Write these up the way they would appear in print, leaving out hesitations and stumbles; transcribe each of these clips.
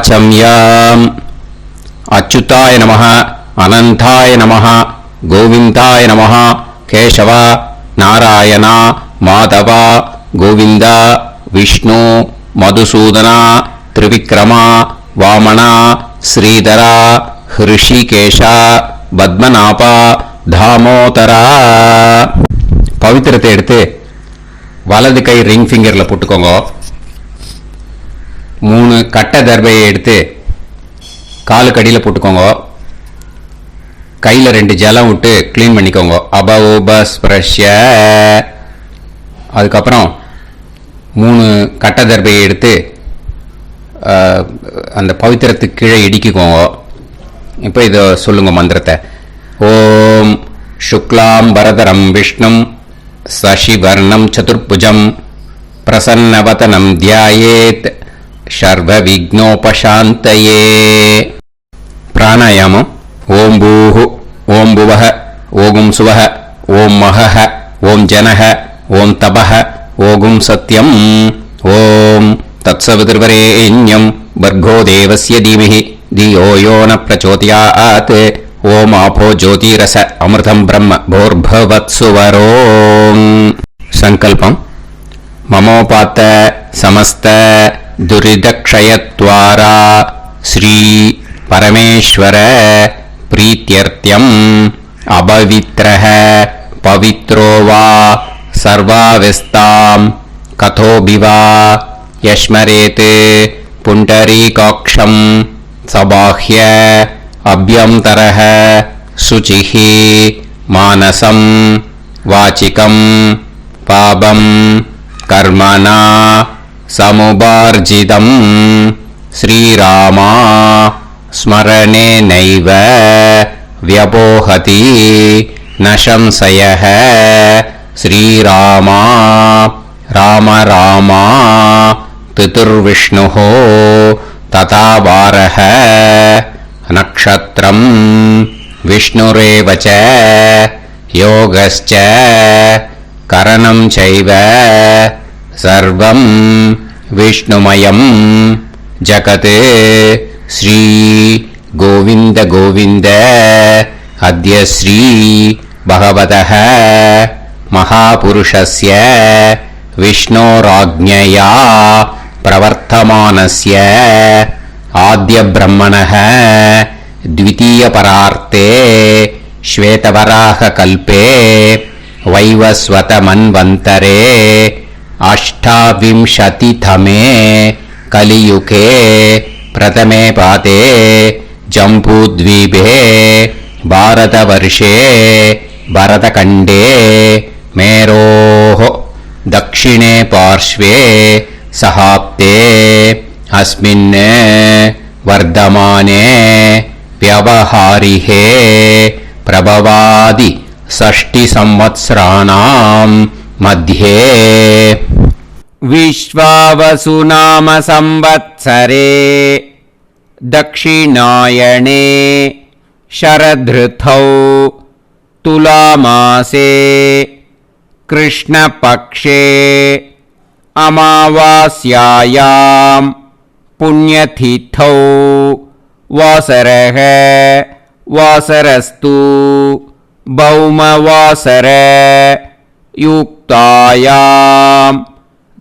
वाचम्याम् अच्युताय नमः अनंताय नमः गोविंदाय नमः केशव नारायण माधव गोविंद विष्णु मधुसूदन त्रिविक्रम वामन श्रीधर ऋषिकेश पद्मनाभ दामोदर पवित्रத்தை எடுத்து வலது கை ரிங் ஃபிங்கர்ல போட்டுக்கோங்க. 3 கட்ட தர்பையை எடுத்து காலுக்கு அடியில் போட்டுக்கோங்க. கையில் 2 ஜலம் விட்டு க்ளீன் பண்ணிக்கோங்க. அபோபஸ்பிரஷ்ய. அதுக்கப்புறம் 3 கட்ட தர்பையை எடுத்து அந்த பவித்திரத்துக்கு கீழே இடிக்கிக்கோங்க. இப்போ இதை சொல்லுங்க மந்திரத்தை. ஓம் சுக்லாம் வரதரம் விஷ்ணும் சசிவர்ணம் சதுர்புஜம் பிரசன்னவதனம் தியாயேத் சர்வ விக்னோபசாந்தயே. பிராணாயாமம். ஓம் பூஹு ஓம் புவஹ ஓகும் சுவஹ ஓம் மஹஹ ஓம் ஜனஹ ஓம் தபஹ ஓகும் சத்யம் ஓம் தத்சவிதுர்வரேண்யம் வர்கோ தேவஸ்ய தீமஹி தியோ யோ ந பிரச்சோதயாத் ஓம் ஆபோ ஜோதிரச அமிர்தம் பிரம்ம போர்பவத்சுவரோம். சங்கல்பம். மமோபாத்த சமஸ்த துரிதக்ஷயத்வாரா ஸ்ரீ பரமேஸ்வர பிரீத்யர்த்தியம் அபவித்ரஹ பவித்ரோ வா சர்வாவஸ்தாம் கதோபிவா யஸ்மரேத் புண்டரீகாக்ஷம் சபாஹ்ய அப்யந்தரஹ சுசிஹி மானசம் வாசிகம் பாபம் கர்மணா சமுபார்ஜிதம் ஸ்ரீராமா ஸ்மரணேனைவ வ்யபோஹதி நசம்சயஹ ஸ்ரீராமா ராம ராமா பிதுர்விஷ்ணுஹோ ததா வாரஹ நக்ஷத்ரம் விஷ்ணுரேவச யோகஸ்ச கரணம் சைவ சர்வம் விஷ்ணுமயம் ஜகத் ஸ்ரீ கோவிந்த கோவிந்த அத்ய ஸ்ரீ பகவதः மகாபுருஷஸ்ய விஷ்ணோராஜ்ஞயா பிரவர்த்தமானஸ்ய ஆத்ய பிரம்மணः द्वितीयपरार्ते श्वेतवराह कल्पे वैवस्वत मन्वन्तरे अष्टाविंशतितमे कलियुगे प्रथमे पादे जम्बूद्वीपे भारतवर्षे भरतखण्डे मेरोः दक्षिणे पार्श्वे सहाब्दे अस्मिन् वर्धमाने व्यवहारिहे प्रभवादि षष्टि संवत्सराणां मध्ये विश्वावसु नाम संवत्सरे दक्षिणायणे शरदृतौ तुलामासे कृष्णपक्षे अमावास्यायां पुण्यतिथौ वासरः वासरस्तु भौमवासर युक्तायां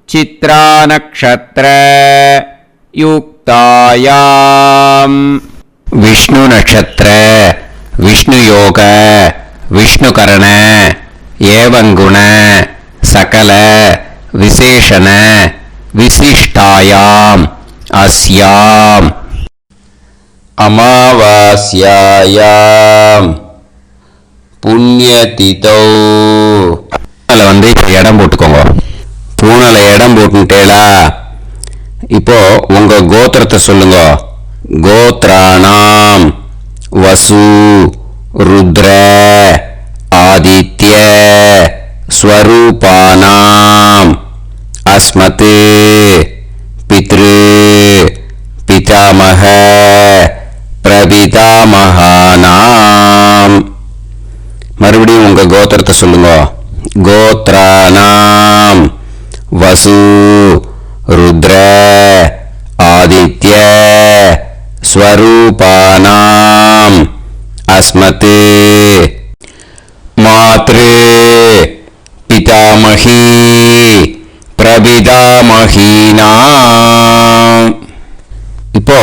चित्रानक्षत्र युक्तायां विष्णु नक्षत्र विष्णु योग विष्णुकरण एवं गुण सकल विशेषण विशिष्टायाम् अस्याम् அமாவாஸ்யாயாம் புண்ணியதிதோ. பூனலை வந்து இப்போ இடம் போட்டுக்கோங்க. பூனலை இடம் போட்டுட்டேலா. இப்போ உங்க கோத்திரத்தை சொல்லுங்க. கோத்ராணாம் வசு ருத்ர ஆதித்ய ஸ்வரூபானாம் அஸ்மத் பித்ரு பிதாமக பிரபிதாமகானாம். மறுபடியும் உங்க கோத்திரத்தை சொல்லுங்க. கோத்ரானாம் வசு ருத்ர ஆதித்ய स्वरूपानाम् अस्मत् मातृ पितामही பிரபிதாமஹீனாம். இப்போ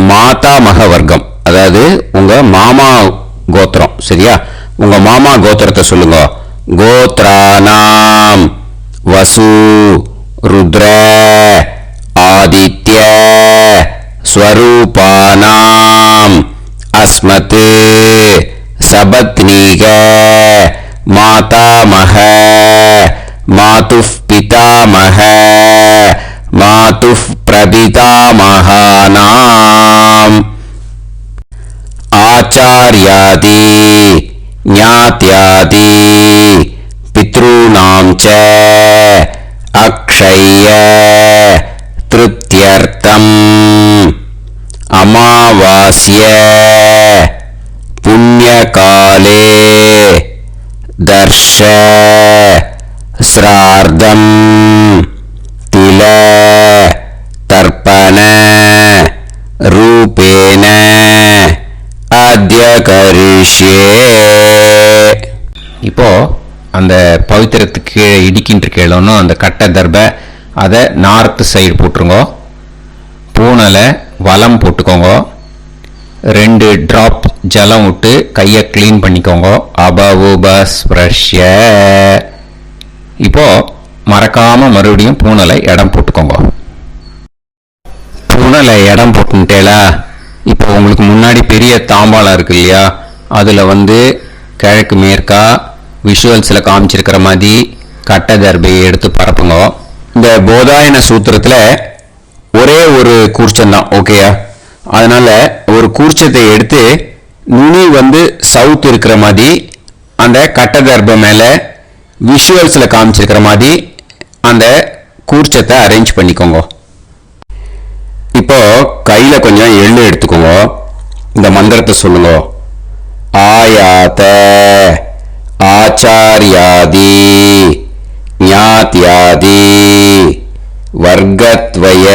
மாதாமக வர்க்கம், அதாவது உங்க மாமா கோத்திரம். சரியா? உங்க மாமா கோத்திரத்தை சொல்லுங்க. கோத்ரானாம் வசு ருத்ர ஆதித்ய ஸ்வரூபானாம் அஸ்மத் சபத்னீக மாதாமக மாதுஃப் பிதாமக மாதுஃப் பிரபிதாமகானாம் ஆச்சார்யாதி ஞாத்யாதி பித்ருணாம் ச அக்ஷய திருத்யர்த்தம் அமாவாஸ்ய புண்ணியகாலே தர்ஷ ஸ்ரார்த்தம் தில தர்ப்பண ரூபேன அத்ய கரிஷ்யே. இப்போ அந்த பவித்திரத்துக்கு இடிக்கின்ற கேளோன்னு அந்த கட்டை தர்பை அதை நார்த்து சைடு போட்டுருங்க. பூனலை வலம் போட்டுக்கோங்க. 2 டிராப் ஜலம் விட்டு கையை கிளீன் பண்ணிக்கோங்க. அபவுபஸ்ப்ரஷ்ய. இப்போ மறக்காம மறுபடியும் பூனலை இடம் போட்டுக்கோங்க. பூனலை இடம் போட்டுட்டேலா? இப்போ உங்களுக்கு முன்னாடி பெரிய தாம்பாளம் இருக்கு இல்லையா, அதில் கிழக்கு மேற்கா விஷுவல்ஸில் காமிச்சிருக்கிற மாதிரி கட்டை தர்பையை எடுத்து பரப்புங்க. இந்த போதாயன சூத்திரத்தில் ஒரே ஒரு கூர்ச்சம்தான். ஓகேயா? அதனால ஒரு கூர்ச்சத்தை எடுத்து நுனி சவுத் இருக்கிற மாதிரி அந்த கட்டை தர்பை மேலே விஷுவல்ஸில் காமிச்சிருக்கிற மாதிரி அந்த கூர்ச்சத்தை அரேஞ்ச் பண்ணிக்கோங்க. இப்போ கையில் கொஞ்சம் எள்ளு எடுத்துக்கோங்க. இந்த மந்திரத்தை சொல்லுங்க. ஆயாத ஆச்சாரியாதி ஞாத்யாதி வர்க்கத்வய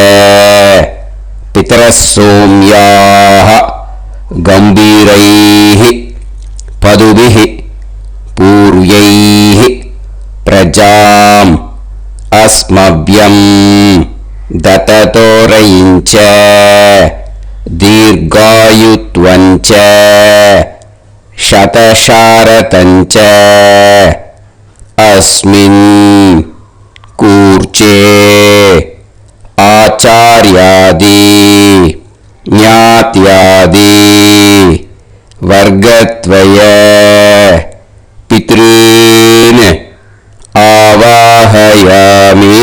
பிதரசோம்யாஹ கம்பீரைஹ பதுபிஹ பூர்வைஹ பிரஜாம் அஸ்மவ்யம் தததோரயிஞ்ச தீர்காயுத்வஞ்ச சதசாரதஞ்ச அஸ்மின் கூர்ச்சே ஆச்சார்யாதி ஞாத்யாதி வர்க்கத்வய பித்ருன் ஆவாஹயாமி.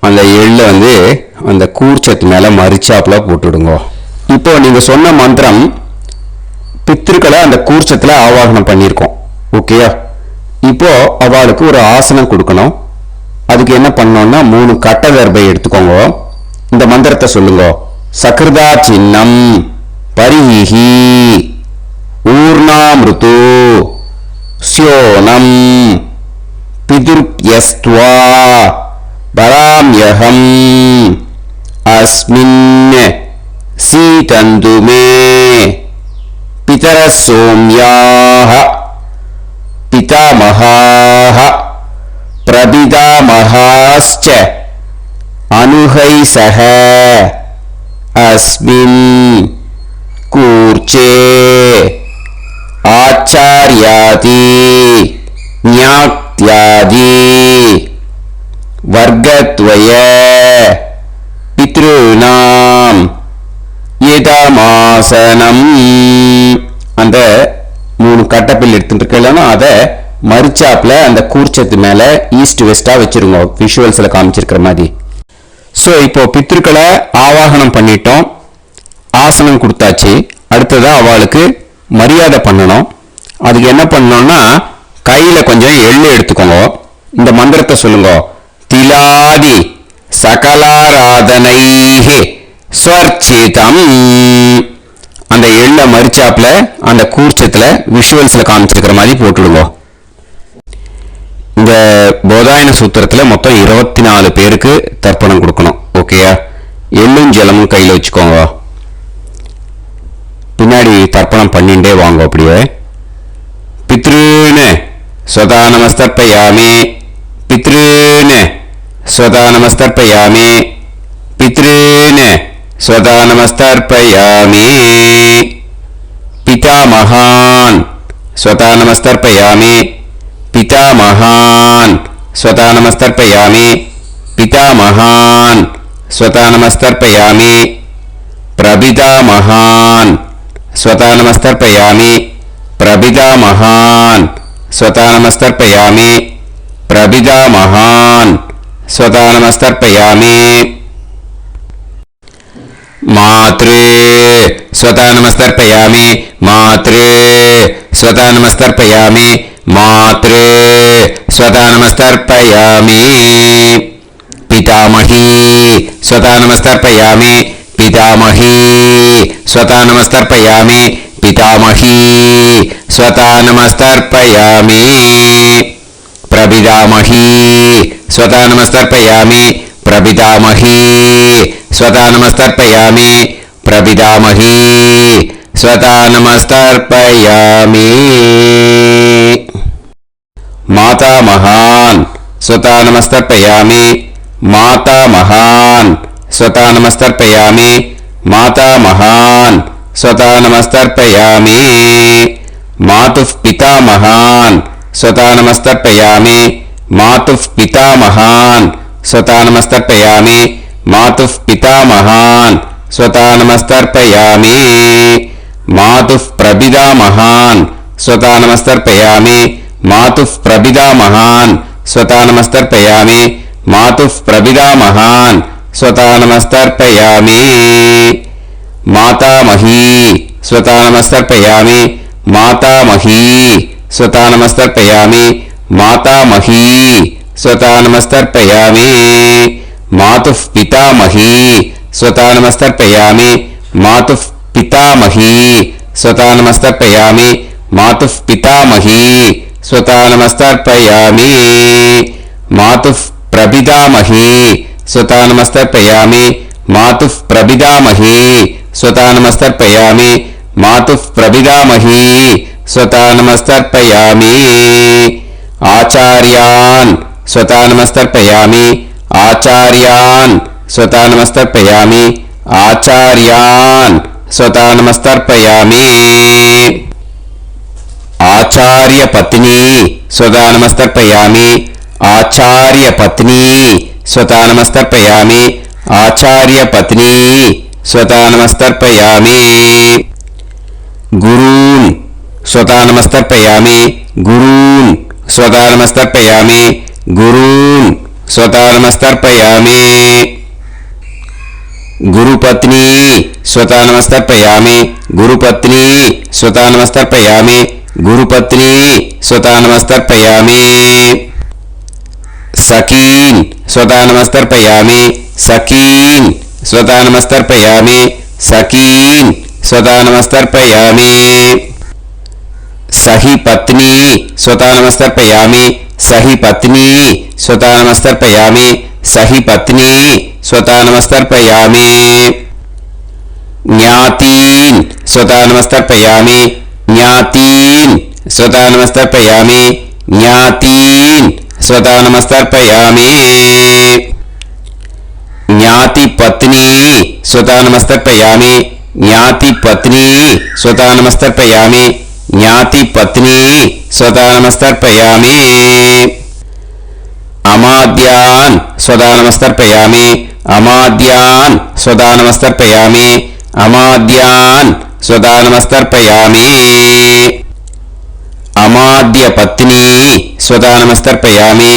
அந்த எள்ளு அந்த கூர்ச்சத்து மேலே மரிச்சாப்புல போட்டுடுங்க. இப்போ நீங்க சொன்ன மந்திரம் பித்ருக்களை அந்த கூர்ச்சத்தில் ஆவாகனம் பண்ணியிருக்கோம். ஓகேயா? இப்போ அவளுக்கு ஒரு ஆசனம் கொடுக்கணும். அதுக்கு என்ன பண்ணோம்னா 3 கட்டை தர்பை எடுத்துக்கோங்க. இந்த மந்திரத்தை சொல்லுங்க. சக்ருதா சின்னம் பரிஹி ஊர்ணாமிருத்து ஸ்யோனம் பிதுர்யஸ்த்வா பராம்யஹம் அஸ்மின் சீதந்து மே பிதரசோம்யாஹ பிதாமஹாஹ பிரபிதாமஹாஸ்ச அனுஹைசஹ அஸ்மின் கூர்ச்சே ஆச்சார்யாதி ஞாத்யாதி வர்க்கத்வய பித்ருணாம் இதமாசனம். அந்த 3 கட்டப்பில் எடுத்துட்டு இருக்கலன்னா அதை மரிச்சாப்புல அந்த கூர்ச்சத்து மேல ஈஸ்ட் வெஸ்டா வச்சிருங்க, விஷுவல்ஸ்ல காமிச்சிருக்கிற மாதிரி. ஸோ இப்போ பித்ருக்களை ஆவாகனம் பண்ணிட்டோம், ஆசனம் கொடுத்தாச்சு. அடுத்ததா அவளுக்கு மரியாதை பண்ணணும். அதுக்கு என்ன பண்ணணும்னா கையில கொஞ்சம் எள்ளு எடுத்துக்கோங்க. இந்த மந்திரத்தை சொல்லுங்க. திலாதி சகலாராதனைஹி ஸ்வர்ச்சிதம். அந்த எள்ள மரிச்சாப்புல அந்த கூர்ச்சத்துல விஷுவல்ஸ்ல காமிச்சிருக்கிற மாதிரி போட்டுடுங்க. இந்த போதாயன சூத்திரத்துல மொத்தம் 24 பேருக்கு தர்ப்பணம் கொடுக்கணும். ஓகேயா? எள்ளும் ஜலமும் கையில் வச்சுக்கோங்க. தர்ப்பணம் பண்ணிண்டே வாங்க. அப்படியே பித்ருன்னு ஸ்வதா நமஸ்தர்ப்பயாமி, பித்ருன்னு ஸ்வதா நமஸ்தர்ப்பயாமி, பித்ருன்னு ஸ்வதா நமஸ்தர்ப்பயாமி. பிதாமகான் ஸ்வதா நமஸ்தர்ப்பயாமி, பிதாமகான் ஸ்வதா நமஸ்தர்ப்பயாமி, பிதாமகான் ஸ்வதா நமஸ்தர்ப்பயாமி. பிரபிதாமகான் ஸ்வதா நமஸ்தர்ப்பயாமி, பிரபிதாமகான் ஸ்வதா நமஸ்தர்ப்பயாமி, பிரபிதாமகான் ஸ்வதா நமஸ்தர்ப்பயாமி. மாத்ரு ஸ்வதா நமஸ்தர்ப்பயாமி, மாத்ரு ஸ்வதா நமஸ்தர்ப்பயாமி, மாத்ரு ஸ்வதா நமஸ்தர்ப்பயாமி. பிதாமஹி ஸ்வதா நமஸ்தர்ப்பயாமி, பிதாமஹி ஸ்வதா நமஸ்தர்ப்பயாமி, பிதாமஹி ஸ்வதா நமஸ்தர்ப்பயாமி. பிரபிதாமஹி ஸ்வதா நமஸ்தர்ப்பயாமி, பிரபிதாமஹி ஸ்வதா நமஸ்தர்ப்பயாமி, பிரபிதாமஹி ஸ்வதா நமஸ்தர்ப்பயாமி. மாதாமகான் ஸ்வதா நமஸ்தர்ப்பயாமி, மாதாமகான் ஸ்வதா நமஸ்தர்ப்பயாமி, மாதாமகான் ஸ்வதா நமஸ்தர்ப்பயாமி. மாதுః பிதாமகான் ஸ்வதா நமஸ்தர்ப்பயாமி, மாதுః பிதாமகான் ஸ்வதா நமஸ்தர்ப்பயாமி, மாதுః பிதாமகான் ஸ்வதா நமஸ்தர்ப்பயாமி. மாதுః பிரபிதாமகான் ஸ்வதா நமஸ்தர்ப்பயாமி, மாதுః பிரபிதாமகான் ஸ்வதா நமஸ்தர்ப்பயாமி, மாதுః பிரபிதாமகான் ஸ்வதா நமஸ்தர்ப்பயாமி. மாதாமஹி ஸ்வதா நமஸ்தர்ப்பயாமி, மாதாமஹி ஸ்வதா நமஸ்தர்ப்பயாமி, மாதாமஹி ஸ்வதா நமஸ்தர்ப்பயாமி. மாதுః பிதாமஹி ஸ்வதா நமஸ்தர்ப்பயாமி, மாதுః பிதாமஹி ஸ்வதா நமஸ்தர்ப்பயாமி, மாதுః பிதாமஹி ஸ்வதா நமஸ்தர்ப்பயாமி. மாதுః பிரபிதாமஹி ஸ்வதா நமஸ்தர்ப்பயாமி, மாதுః பிரபிதாமஹி ஸ்வதா நமஸ்தர்ப்பயாமி, மாதுః பிரபிதாமஹி ஸ்வதா நமஸ்தர்ப்பயாமி. ஆச்சார்யான் ஸ்வதா நமஸ்தர்ப்பயாமி, ஆச்சார்யான் ஸ்வதா நமஸ்தர்ப்பயாமி, ஆச்சார்யான் ஸ்வதா நமஸ்தர்ப்பயாமி. ஆச்சார்ய பத்னி ஸ்வதா நமஸ்தர்ப்பயாமி, ஆச்சார்ய பத்னி ஸ்வதா நமஸ்தர்ப்பயாமி, ஆச்சார்ய பத்னி ஸ்வதா நமஸ்தர்ப்பயாமி. குரூன் ஸ்வதா நமஸ்தர்ப்பயாமி, குரூன் ஸ்வதா நமஸ்தர்ப்பயாமி, குரூன் ஸ்வதா நமஸ்தர்ப்பயாమి. గురుపత్ని స్వతా నమస్తర్పయామి, గురుపత్ని స్వతా నమస్తర్పయామి, గురుపత్ని స్వతా నమస్తర్పయామి. సఖీన్ స్వతా నమస్తర్పయామి, సఖీన్ స్వతా నమస్తర్పయామి, సఖీన్ స్వతా నమస్తర్పయామి. సహి పత్ని స్వతా నమస్తర్పయామి, సహి పత్ని స్వతా నమస్తర్పయామి, సహి పత్ని స్వతా నమస్తర్పయామి. జ్ఞాతీన్ స్వతా నమస్తర్పయామి, జ్ఞాతీన్ స్వతా నమస్తర్పయామి, జ్ఞాతీన్ స్వతా నమస్తర్పయామి. జ్ఞాతి పత్ని స్వతా నమస్తర్పయామి, జ్ఞాతి పత్ని స్వతా నమస్తర్పయామి, జ్ఞాతి పత్ని స్వతా నమస్తర్పయామి. అమాద్యాన్ స్వదా నమస్తర్పయామి, అమాద్యాన్ స్వదా నమస్తర్పయామి, అమాద్యాన్ స్వదా నమస్తర్పయామి. అమాద్య పత్ని స్వదా నమస్తర్పయామి,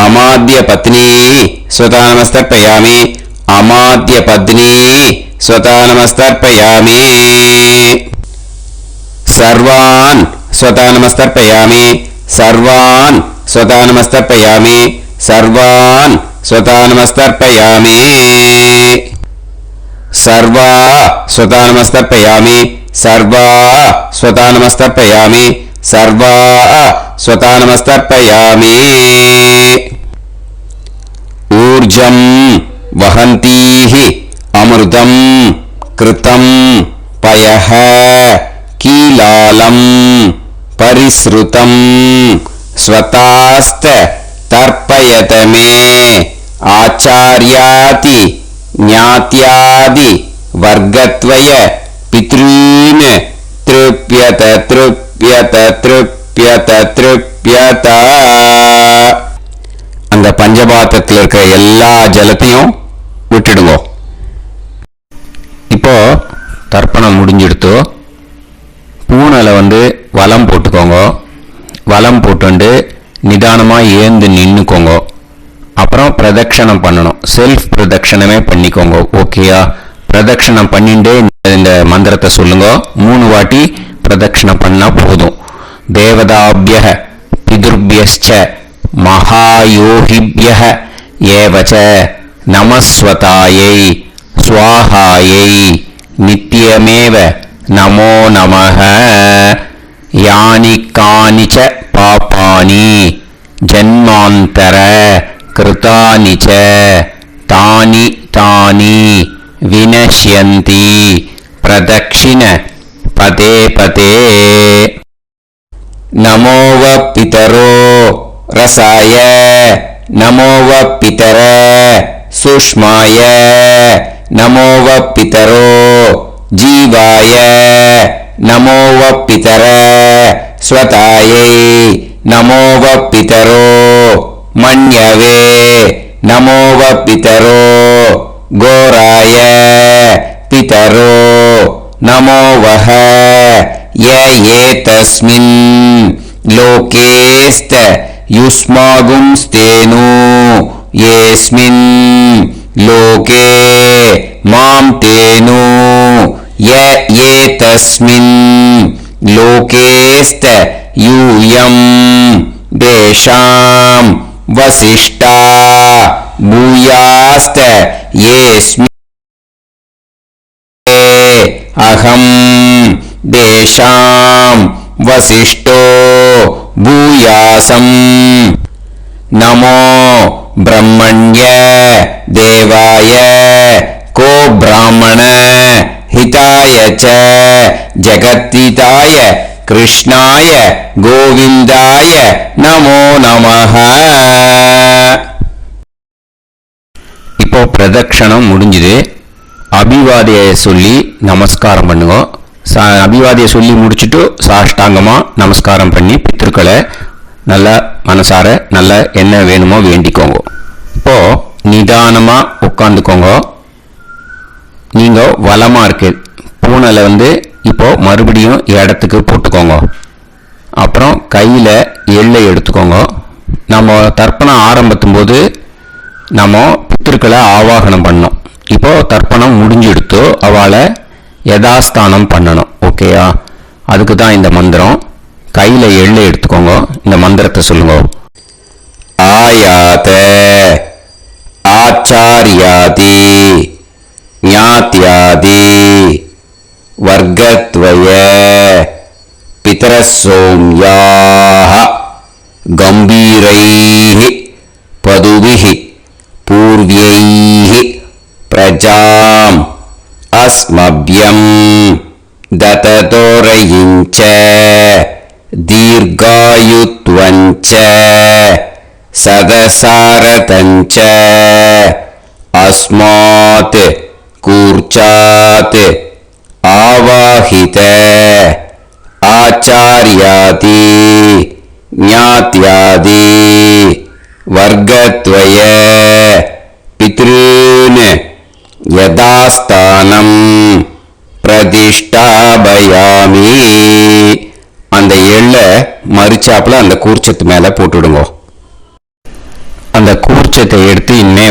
అమాద్య పత్ని స్వదా నమస్తర్పయామి, అమాద్య పత్ని స్వదా నమస్తర్పయామి. సర్వాన్ స్వదా నమస్తర్పయామి, సర్వాన్ స్వదా నమస్తర్పయామి, సర్వాన్ స్వతా నమస్తర్పయామి. సర్వా స్వతా నమస్తర్పయామి, సర్వా స్వతా నమస్తర్పయామి, సర్వా స్వతా నమస్తర్పయామి. ఊర్జం వహంతీః అమృతం కృతం పయః பரிலாலம் பரிஸ்ருதம் ஸ்வதாஸ்த தர்ப்பயதமே ஆச்சார்யாதி ஞாத்யாதி வர்க்கத்வய பித்ரீன் த்ருப்யத த்ருப்யத த்ருப்யத த்ருப்யத. அந்த பஞ்சபாத்திரத்தில் இருக்கிற எல்லா ஜலத்தையும் விட்டுடுங்க. இப்போ தர்ப்பணம் முடிஞ்செடுத்தோ பூனலை வலம் போட்டுக்கோங்க. வலம் போட்டு நிதானமாக ஏந்து நின்றுக்கோங்க. அப்புறம் பிரதட்சணம் பண்ணணும். செல்ஃப் பிரதட்சணமே பண்ணிக்கோங்க. ஓகேயா? பிரதட்சணம் பண்ணிட்டு இந்த மந்திரத்தை சொல்லுங்க. 3 வாட்டி பிரதட்சணம் பண்ணா போதும். தேவதாபிய பிதுர்பியஸ்ச மகாயோகிபிய ஏவச நமஸ்வதாயை ஸ்வாஹாயை நித்யமேவ நமோ நமஹ. யானி கானிச்ச பாபானி ஜன்மாந்தர கிருதானி ச தானி தானி வினஷ்யந்தி பிரதக்ஷிண பதே பதே. நமோவ பிதரோ ரசாய நமோவ பிதர சுஷ்மாய நமோவ பிதரோ ஜீவாய நமோவ பிதர ஸ்வதாயை நமோவ பிதரோ மன்யவே நமோவ பிதரோ கோராய பிதரோ நமோவஹ. ய ஏதஸ்மின் லோகேஸ்த யுஸ்மாகும்ஸ்தேனு ஏஸ்மின் லோகே மாம் தேனு. ய ஏதஸ்மின் லோகேஸ்த யூயம் தேஷாம் வசிஷ்டா பூயாஸ்த ஏஸ்மி அகம் தேஷாம் வசிஷ்டோ பூயாசம். நமோ பிரம்மண்ய தேவாய கோ பிராமண ஹிதாய ச ஜகத்ஹிதாய கிருஷ்ணாய கோவிந்தாய நமோ நமஹ. இப்போ பிரதட்சணம் முடிஞ்சுது. அபிவாதியை சொல்லி நமஸ்காரம் பண்ணுங்க. அபிவாதியை சொல்லி முடிச்சுட்டு சாஷ்டாங்கமா நமஸ்காரம் பண்ணி பித்ருக்களை நல்லா மனசார நல்லா என்ன வேணுமோ வேண்டிக்கோங்க. இப்போ நிதானமா உட்காந்துக்கோங்க. நீங்க வலமா இருக்கு பூனலை இப்போ மறுபடியும் இடத்துக்கு போட்டுக்கோங்க. அப்புறம் கையில எள்ளை எடுத்துக்கோங்க. நம்ம தர்ப்பணம் ஆரம்பிக்கும் போது நம்ம பித்ருக்களை ஆவாகனம் பண்ணோம். இப்போ தர்ப்பணம் முடிஞ்செடுத்தோ அவளை யதாஸ்தானம் பண்ணணும். ஓகேயா? அதுக்கு தான் இந்த மந்திரம். கையில எள்ளை எடுத்துக்கோங்க. இந்த மந்திரத்தை சொல்லுங்க. ஆயாத ஆச்சாரியாதி ஞாத்யாதி வர்க்கத்வய பிதரசோம்யாஹ கம்பீரைஹ பதுவிஹ பூர்வ்யைஹ பிரஜாம் அஸ்மப்யம் தததோரயிஞ்ச தீர்காயுத்வஞ்ச சதசாரதஞ்ச அஸ்மாத் கூர்ச்சாத் ஆவாஹித ஆச்சார்யாதி ஞாத்யாதி வர்க்கத்வய பித்ருன் யதாஸ்தானம் பிரதிஷ்டாபயாமி. அந்த எள்ளை மறிச்சாப்புல அந்த கூர்ச்சத்து மேல போட்டுடுங்க. அந்த கூர்ச்சத்தை எடுத்து இன்னே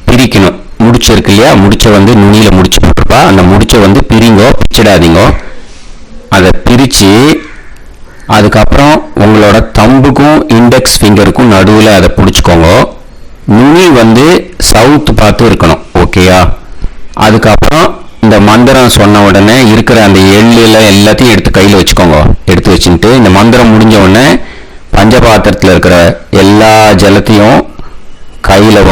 பிரிக்கணும். முடிச்சிருக்கு இல்லையா? முடிச்ச நுனியில முடிச்சு போட்டிருப்பா. அந்த முடிச்ச பிரிங்கோ, பிச்சிடாதீங்க. அதை பிரிச்சு அதுக்கப்புறம் உங்களோட தம்புக்கும் இண்டெக்ஸ் ஃபிங்கருக்கும் நடுவில் அதை பிடிச்சிக்கோங்க. நுனி சவுத் பார்த்து இருக்கணும். ஓகேயா? அதுக்கப்புறம் இந்த மந்திரம் சொன்ன உடனே இருக்கிற அந்த எள்ளில் எல்லாத்தையும் எடுத்து கையில் வச்சுக்கோங்க. எடுத்து வச்சுட்டு இந்த மந்திரம் முடிஞ்ச உடனே பஞ்சபாத்திரத்தில் இருக்கிற எல்லா ஜலத்தையும்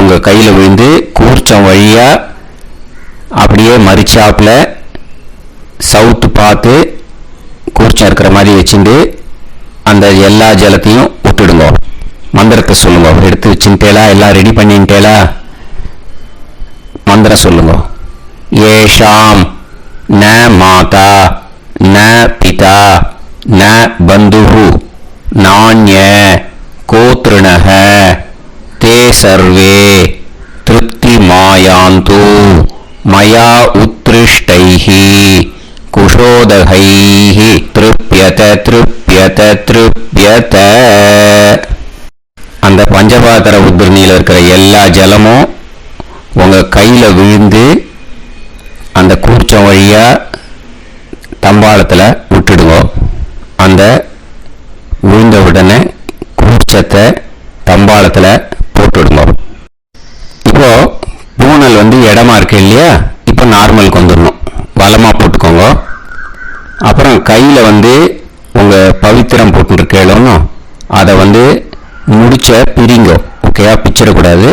உங்கள் கையில் விழுந்து கூர்ச்சம் வழியாக அப்படியே மறிச்சாப்புல சவுத்து பார்த்து கூச்சம் இருக்கிற மாதிரி வச்சுட்டு அந்த எல்லா ஜலத்தையும் விட்டுடுங்க. மந்திரத்தை சொல்லுங்க. எடுத்து வச்சுட்டேலா, எல்லாம் ரெடி பண்ணிட்டேலா? மந்திரம் சொல்லுங்க. ஏஷாம் ந மாதா ந பிதா ந பந்துஹு நாண்ய கோத்ருணஹ தே சர்வே திருப்திமாயாந்து மயா உத்ருஷ்டைஹி குஷோதகைஹி திருப்யத திருப்யத திருப்யத. அந்த பஞ்சபாத்திர உத்பரணியில் இருக்கிற எல்லா ஜலமும் உங்கள் கையில் விழுந்து அந்த கூர்ச்சம் வழியாக தம்பாளத்தில் விட்டுடுங்க. அந்த விழுந்த உடனே கூர்ச்சத்தை தம்பாளத்தில் போட்டுடுங்க. இப்போது பூனல் இடமா இருக்கு இல்லையா, இப்போ நார்மலுக்கு வந்துடணும். வலமாக போட்டுக்கோங்க. அப்புறம் கையில் உங்கள் பவித்திரம் போட்டுருக்கேளோன்னு அதை முடிச்ச பிரிங்க. ஓகேயா? பிச்சிடக்கூடாது.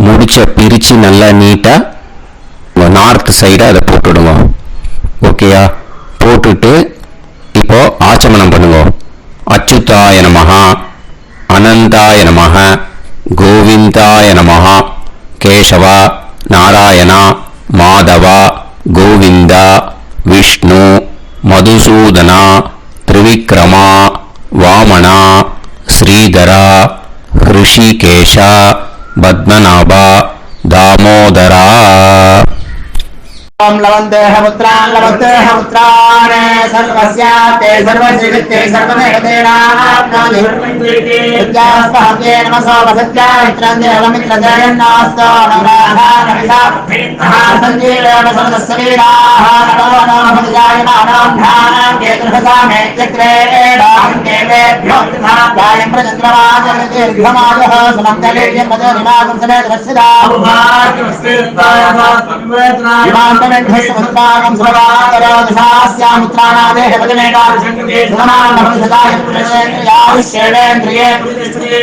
முடிச்ச பிரித்து நல்லா நீட்டாக நார்த் சைடை அதை போட்டுடுங்க. ஓகேயா? போட்டுட்டு இப்போ ஆச்சமனம் பண்ணுங்க. அச்சுதாய நமஹ, அனந்தாய நமஹ, கோவிந்தாய நமஹ, கேசவா நாராயணா மாதவா கோவிந்தா விஷ்ணு மதுசூதனா திரிவிக்ரமா வாமனா ஸ்ரீதரா ஹிருஷிகேஷா பத்மநாபா தாமோதரா. ओम लवन्तेह पुत्रान् लवन्तेह पुत्रान् सर्वस्याते सर्वश्रीवित्ते सर्वमेवतेनाप्नोति विद्यास्पहते नमसो वसत्यामित्रं देवमित्रजयन्नास्तो नमराधानमिषाभिन्नः सञ्जीवेन समदस्सवीराः नमो नमः भजायमानां ध्यानां केतुर्भसामेत्यग्रेणां देवेभ्यो गायं प्रचन्द्रमाजयतीर्घमाजः सुमङ्गलेयं पदनिमागं समेतरस्यदाः ेत्नायमान्तमेघस्वस्तागं सर्वादरादशास्यामुत्राणादेह वदनेकाशङ्कुदेशमानभविषदाय पुरुषेन्द्रियाविश्येवेन्द्रिये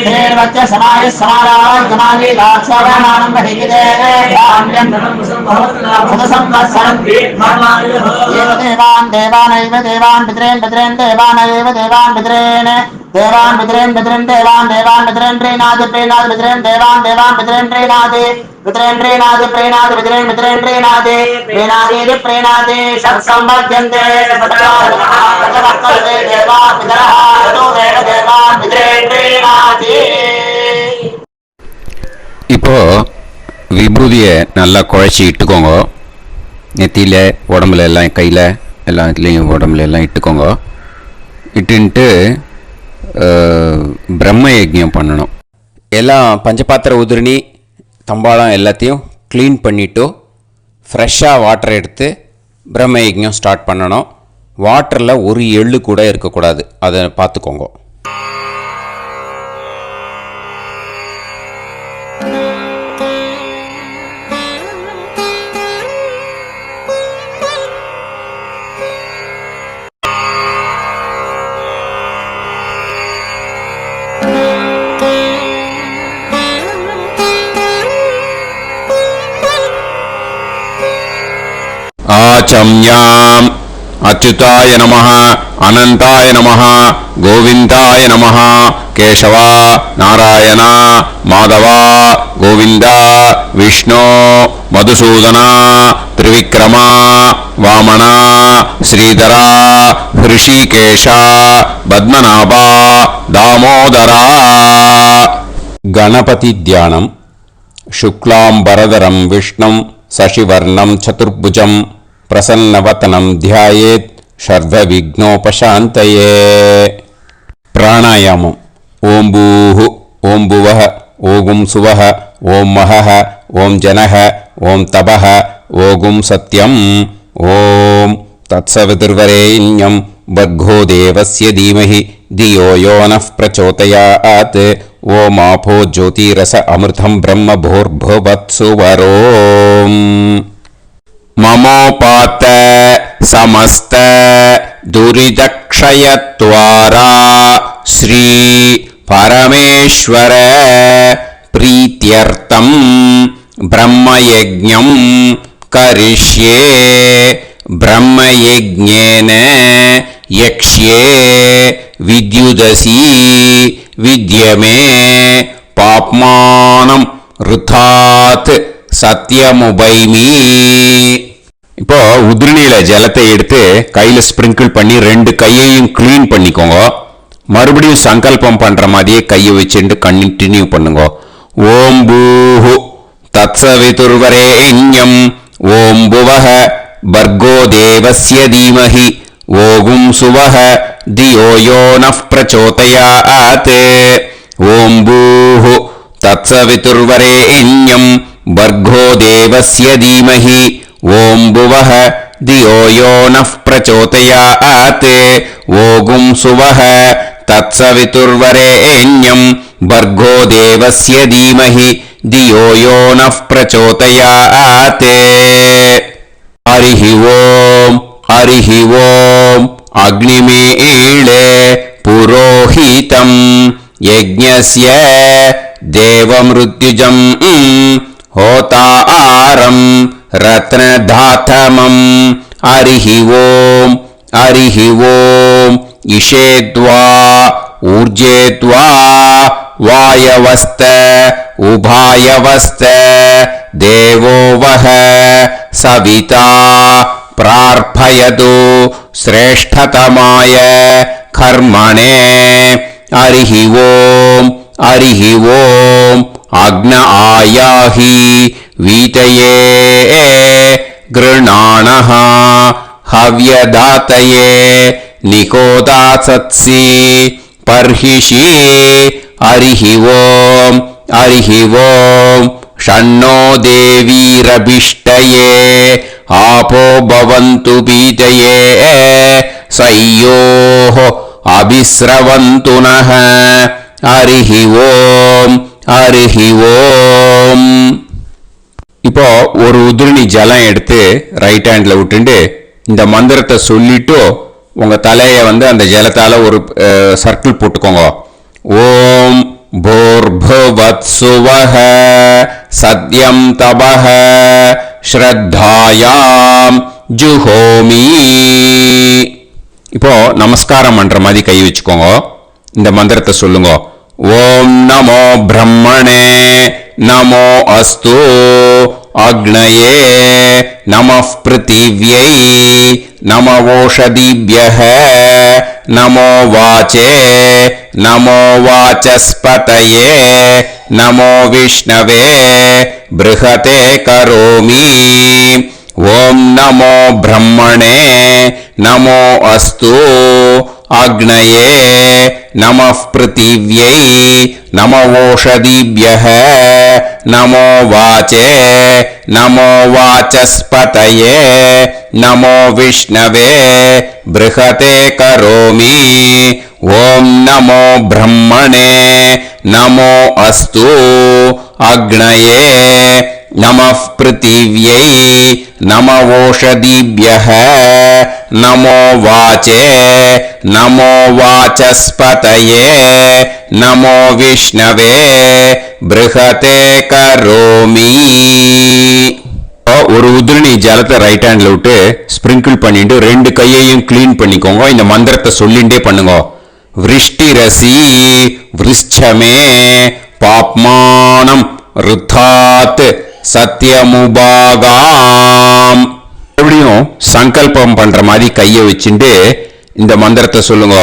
हेर्वच्च समायः समाराय कमाली दाक्षागमानं महिगिदे धान्यं सदसंवत्सरं एव देवान् देवानैव देवान् पितॄन् पितॄन् देवानैव देवान् पितॄन् देवान् पितॄन् पितॄन् देवान् देवान् पितॄन् प्रीणाति प्रीणाति पितॄन् देवान् देवान् पितॄन् प्रीणाति पितॄन् प्रीणाति प्रीणाति पितॄन् पितॄन् प्रीणाति प्रीणाति प्रीणाति षट्संवर्ध्यन्ते सततवक्कले देवान् पितरः ततो देव देवान् पितॄन् प्रीणाति. இப்போ விபூதியை நல்லா குழைச்சி இட்டுக்கோங்க. நெத்தியில் உடம்புல எல்லாம் கையில் எல்லாம் இதுலேயும் உடம்புல எல்லாம் இட்டுக்கோங்க. இட்டுன்ட்டு பிரம்ம யஜ்ஞம் பண்ணணும். எல்லாம் பஞ்சபாத்திர உதிரணி தம்பாளம் எல்லாத்தையும் க்ளீன் பண்ணிவிட்டு ஃப்ரெஷ்ஷாக வாட்டர் எடுத்து பிரம்ம யஜ்ஞம் ஸ்டார்ட் பண்ணணும். வாட்டரில் ஒரு எள்ளு கூட இருக்கக்கூடாது, அதை பார்த்துக்கோங்க. ஆச்சம்யாம் அச்சுதாய நமஹ, அனந்தாய நமஹ, கோவிந்தாய நமஹ, கேசவா நாராயணா மாதவா கோவிந்தா விஷ்ணு மதுசூதனா திரிவிக்ரமா வாமனா ஸ்ரீதரா ஹிருஷிகேஷா பத்மநாபா தாமோதரா. கணபதி தியானம். शुक्लांबरधरं विष्णुं शशिवर्णं चतुर्भुजं प्रसन्नवदनं ध्यायेत् सर्वविघ्नोपशान्तये. प्राणायामम्. ओं भूः ओं भुवः ओं सुवः ओं महः ओं जनः ओं तपः ओं सत्यम्. ओं तत्सवितुर्वरेण्यं भर्गो देवस्य धीमहि धियो यो नः प्रचोदयात्. ओमापो ज्योतिरस अमृतं ब्रह्म भूर्भुवत्सुवरोम्. ममोपात समस्त दुरितक्षयत्वारा श्री परमेश्वर प्रीत्यर्थं ब्रह्मयज्ञं करिष्ये. ब्रह्मयज्ञेन यक्ष्ये विद्युदसी विद्यमे पाप्मानं ऋथात् சத்தியமுபைமி. இப்போ உதிரணியில ஜலத்தை எடுத்து கையில ஸ்பிரிங்கிள் பண்ணி 2 கையையும் கிளீன் பண்ணிக்கோங்க. மறுபடியும் சங்கல்பம் பண்ற மாதிரியே கையை வச்சுட்டு கண்டினியூ பண்ணுங்க. ஓம் பூஹு தத்சவிதுர்வரேண்யம் ஓம் புவஹ பர்கோ தேவஸ்ய தீமஹி ஓகும் சுவஹ தியோ யோ நஃப் பிரச்சோதயாத். ஓம் பூஹு தத்சவிதுர்வரேண்யம் भर्गो देवस्य धीमहि ओं भुवः धियो यो नः प्रचोदयात्. ओगुं सुवः तत्सवितुर्वरेण्यं भर्गो देवस्य धीमहि धियो यो नः प्रचोदयात्. हरिः ओम् अग्निमीळे पुरोहितं यज्ञस्य देवमृत्युजम् होतारं रत्नधातमं. हरिः ओम् इषेद्वा ऊर्जेद्वा वायवस्त उभायवस्त देवो वः सविता प्रार्थयतु श्रेष्ठतमाय कर्मणे. हरिः ओम् अग्न आयाहि वीतये गृणाणः हव्यदातये निकोदासत्सि पर्हिषि. हरिः ओम् षण्णो देवीरभिष्टये आपो भवन्तु पीतये सयोः अभिस्रवन्तु नः. हरिः ओम्. இப்போ ஒரு உதிரணி ஜலம் எடுத்து ரைட் ஹேண்ட்ல விட்டுண்டு இந்த மந்திரத்தை சொல்லிட்டு உங்க தலையை அந்த ஜலத்தால ஒரு சர்க்கிள் போட்டுக்கோங்க. ஓம் भूर्भुवत्सुवः सद्यं तपः श्रद्धायां जुहोमि. இப்போ நமஸ்காரம் பண்ற மாதிரி கை வச்சுக்கோங்க. இந்த மந்திரத்தை சொல்லுங்க. ஓம் நமோ பிரம்மணே நமோ அஸ்து அக்னயே நமः பிருத்திவ்யை நமோ ஓஷதிभ्यः நமோ வாச்சே நமோ வாசஸ்பதயே நமோ விஷ்ணவே ப்ருஹதே கரோமி. ஓம் நமோ பிரம்மணே நமோ அஸ்து அக்னயே நமः பிருத்திவ்யை நமோ ஓஷதிभ्यः நமோ வாச்சே நமோ வாசஸ்பதயே நமோ விஷ்ணவே ப்ருஹதே கரோமி. ஓம் நமோ பிரம்மணே நமோ அஸ்து அக்னயே நமः பிருத்திவ்யை நமோ ஓஷதிभ्यः நமோ வாச்சே நமோ வாசஸ்பதயே நமோ விஷ்ணவே ப்ருஹதே கரோமி. ஒரு உதிரணி ஜலத்தை ரைட் ஹேண்ட்ல விட்டு ஸ்பிரிங்கிள் பண்ணிட்டு 2 கையையும் கிளீன் பண்ணிக்கோங்க. இந்த மந்திரத்தை சொல்லிண்டே பண்ணுங்க. விருஷ்டிரசி விருஷ்சமே பாப்மானம் ருத்தாத் சத்யமுபாகாம். எப்படியும் சங்கல்பம் பண்ற மாதிரி கையை வச்சுட்டு இந்த மந்திரத்தை சொல்லுங்க.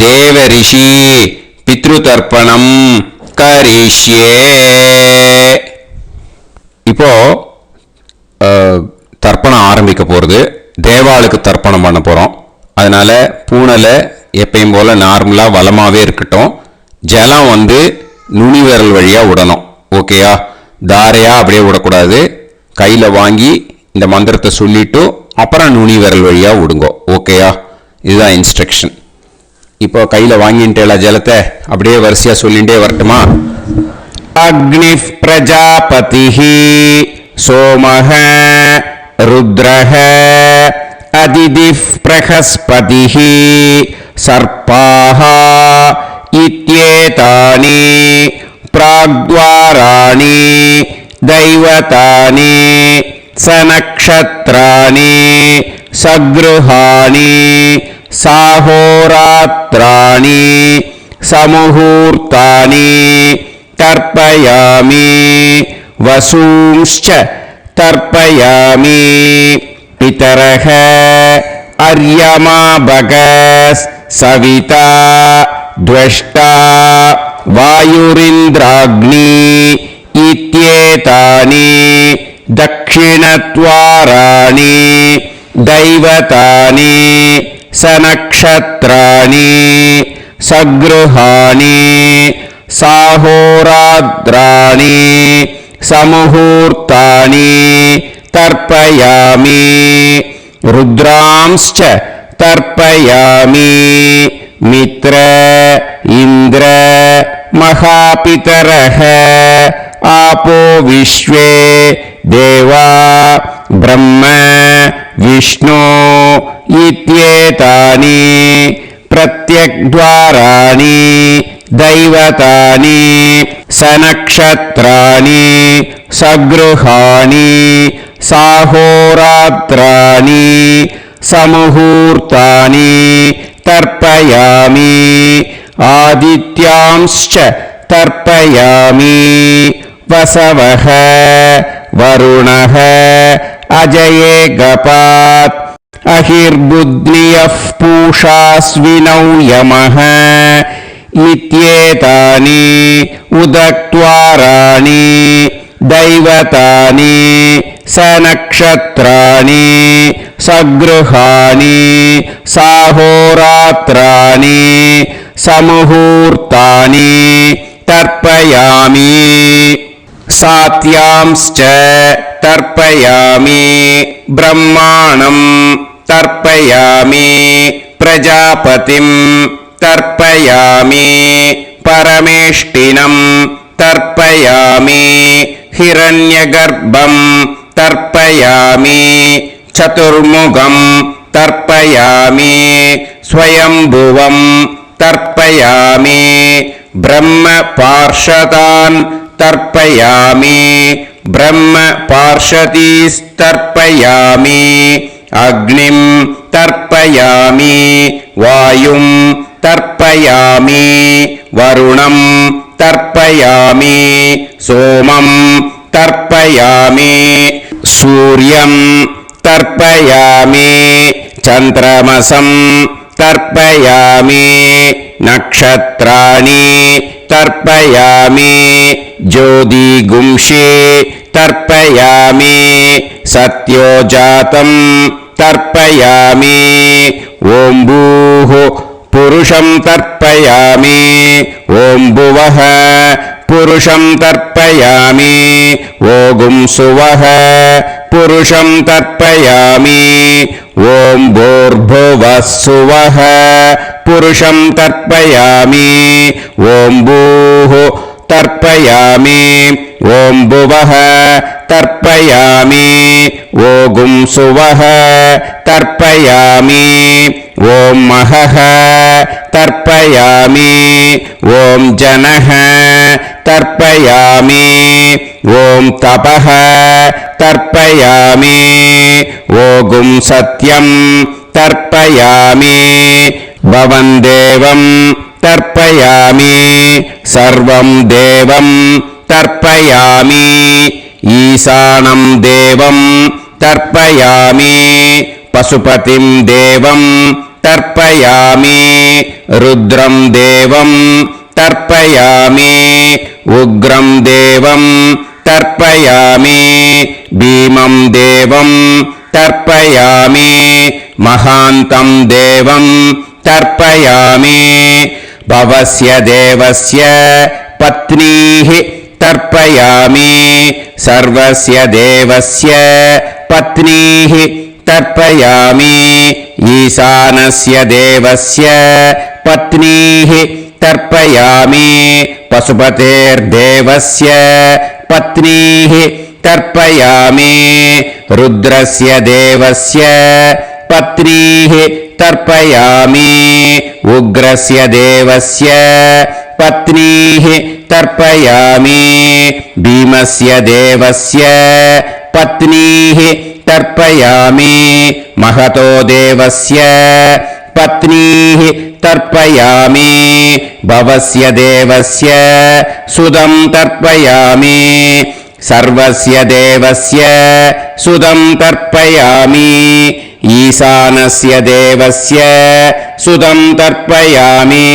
தேவ ரிஷி பித்ரு தர்ப்பணம் கரிஷ்யே. இப்போ தர்ப்பணம் ஆரம்பிக்க போறது. தேவாளுக்கு தர்ப்பணம் பண்ண போறோம். அதனால பூனலை எப்பயும் போல நார்மலா வலமாவே இருக்கட்டும். ஜலம் நுனி விரல் வழியா விடணும். ஓகேயா? தாரையா அப்படியே விடக்கூடாது. கையில வாங்கி இந்த மந்திரத்தை சொல்லிட்டு அப்புறம் நுனி விரல் வழியா விடுங்க. ஓகேயா? இதுதான் இன்ஸ்ட்ரக்ஷன். இப்போ கையில வாங்கிட்டேல ஜலத்தை அப்படியே வரிசையா சொல்லிட்டே வரட்டுமா? அக்னி பிரஜாபதிஹ சோமஹ ருத்ரஹ அதிதிஃப் பிரஹஸ்பதிஹ சர்பாஹ இத்யேதானி प्राग्द्वाराणि दैवतानि सनक्षत्राणि सगृहाणि साहोरात्राणि समुहूर्तानि तर्पयामि वसूंश्च तर्पयामि पितरः अर्यमा भगस् सविता द्वष्टा वायुरिन्द्राग्नि इत्येतानि दक्षिणद्वाराणि दैवतानि सनक्षत्राणि सगृहाणि साहोरात्राणि समुहूर्तानि तर्पयामि रुद्रांश्च तर्पयामि मित्र इन्द्र महापितरः आपो विश्वे देवा ब्रह्म विष्णु इत्येतानि प्रत्यग्द्वाराणि दैवतानि सनक्षत्राणि सगृहाणि साहोरात्राणि समुहूर्तानि तर्पयामि आदित्यांश्च तर्पयामि वसवः वरुणः अजये गपात् अहिर्बुद्नियः पूषास्विनौ यमः इत्येतानि उदक्त्वाराणि दैवतानि सनक्षत्राणि सगृहाणि साहोरात्राणि समुहूर्तानि तर्पयामि सात्यांश्च तर्पयामि ब्रह्माणं तर्पयामि प्रजापतिं तर्पयामि परमेष्टिनं तर्पयामि हिरण्यगर्भं तर्पयामि चतुर्मुखं तर्पयामि स्वयंभुवं तर्पयामि ब्रह्मपार्षदान् तर्पयामि ब्रह्मपार्षदीस्तर्पयामि अग्निं तर्पयामि वायुं तर्पयामि वरुणं तर्पयामि सोमं तर्पयामि सूर्यं तर्पयामि चन्द्रमसं तर्पयामि नक्षत्राणि तर्पयामि ज्योतिगुंषे तर्पयामि सत्योजातं तर्पयामि ॐ भूः पुरुषं तर्पयामि ॐ भुवः पुरुषं तर्पयामि ॐ सुवः पुरुषं तर्पयामि ॐ भूर्भुवः सुवः पुरुषं तर्पयामि ॐ भूः तर्पयामि ॐ भुवः तर्पयामि ॐ सुवः तर्पयामि ॐ महः तर्पयामि ॐ जनः तर्पयामि ॐ तपः तर्पयामि ॐ सत्यं तर्पयामि भवं देवं तर्पयामि सर्वं देवं तर्पयामि ईशानं देवं तर्पयामि पशुपतिं देवं तर्पयामि रुद्रं देवं तर्पयामि उग्रं देवं तर्पयामि भीमं देवं तर्पयामि महान्तं देवं तर्पयामि भवस्य देवस्य पत्नीः तर्पयामि सर्वस्य देवस्य पत्नीः तर्पयामि ईशानस्य देवस्य पत्नीः तर्पयामि पशुपतेर्देवस्य पत्नीः तर्पयामि रुद्रस्य देवस्य पत्नीः तर्पयामि उग्रस्य देवस्य पत्नीः तर्पयामि भीमस्य देवस्य पत्नीः तर्पयामि महतो देवस्य पत्नीः तर्पयामि भवस्य देवस्य सुदं तर्पयामि सर्वस्य देवस्य सुदं तर्पयामि ईशानस्य देवस्य सुदं तर्पयामि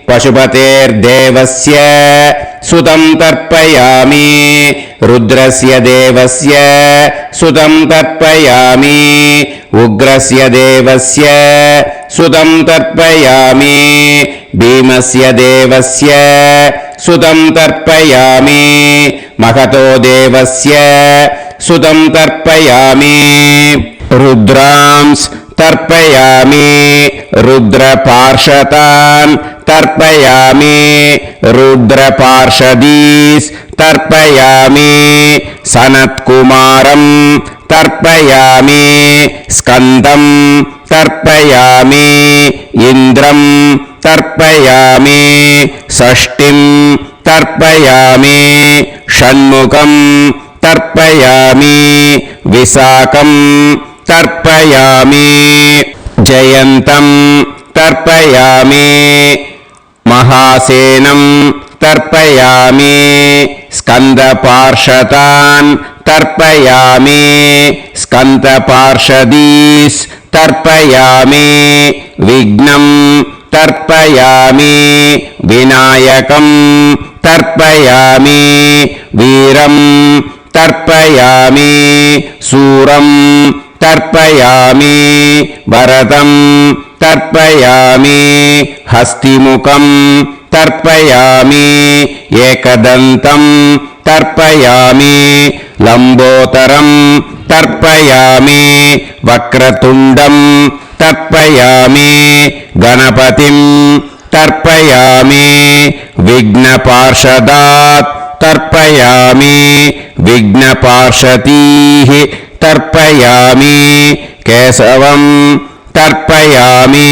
पशुपतेर्देवस्य सुदं तर्पयामि रुद्रस्य देवस्य सुदं तर्पयामि उग्रस्य देवस्य सुदं तर्पयामि भीमस्य देवस्य सुदं तर्पयामि महतो देवस्य सुदं तर्पयामि रुद्रांस् तर्पयामि रुद्रपार्षदान् तर्पयामि रुद्रपार्षदीस् तर्पयामि सनत्कुमारं तर्पयामि स्कन्दं तर्पयामि इन्द्रं तर्पयामि षष्ठिं तर्पयामि षण्मुखं तर्पयामि विशाखं तर्पयामि जयन्तं तर्पयामि महासेनं तर्पयामि स्कन्दपार्षदान् तर्पयामि स्कन्दपार्षदीस् तर्पयामि विघ्नं तर्पयामि विनायकं तर्पयामि वीरं तर्पयामि सूरं तर्पयामि भरतं तर्पयामि हस्तिमुखं तर्पयामि एकदन्तं तर्पयामि लम्बोदरं तर्पयामि वक्रतुण्डं तर्पयामि गणपतिं तर्पयामि विघ्नपार्षदात् तर्पयामि विघ्नपार्षदीः तर्पयामि केशवं तर्पयामि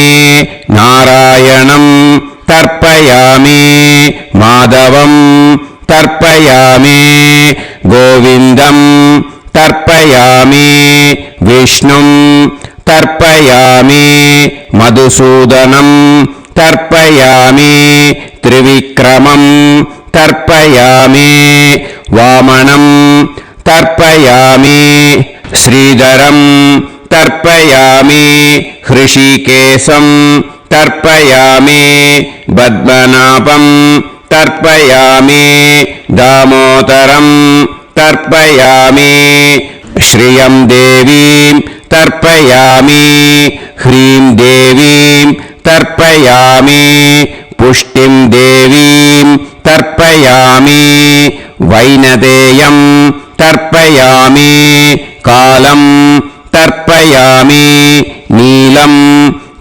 नारायणं तर्पयामि माधवं तर्पयामि गोविन्दं तर्पयामि विष्णुं तर्पयामि मधुसूदनं तर्पयामि त्रिविक्रमं तर्पयामि वामनं तर्पयामि श्रीधरं तर्पयामि हृषीकेशं तर्पयामि पद्मनाभं तर्पयामि दामोदरं तर्पयामि श्रियं देवीं तर्पयामि ह्रीं देवीं तर्पयामि पुष्टिं देवीं तर्पयामि वैनदेयं तर्पयामि कालं तर्पयामि नीलं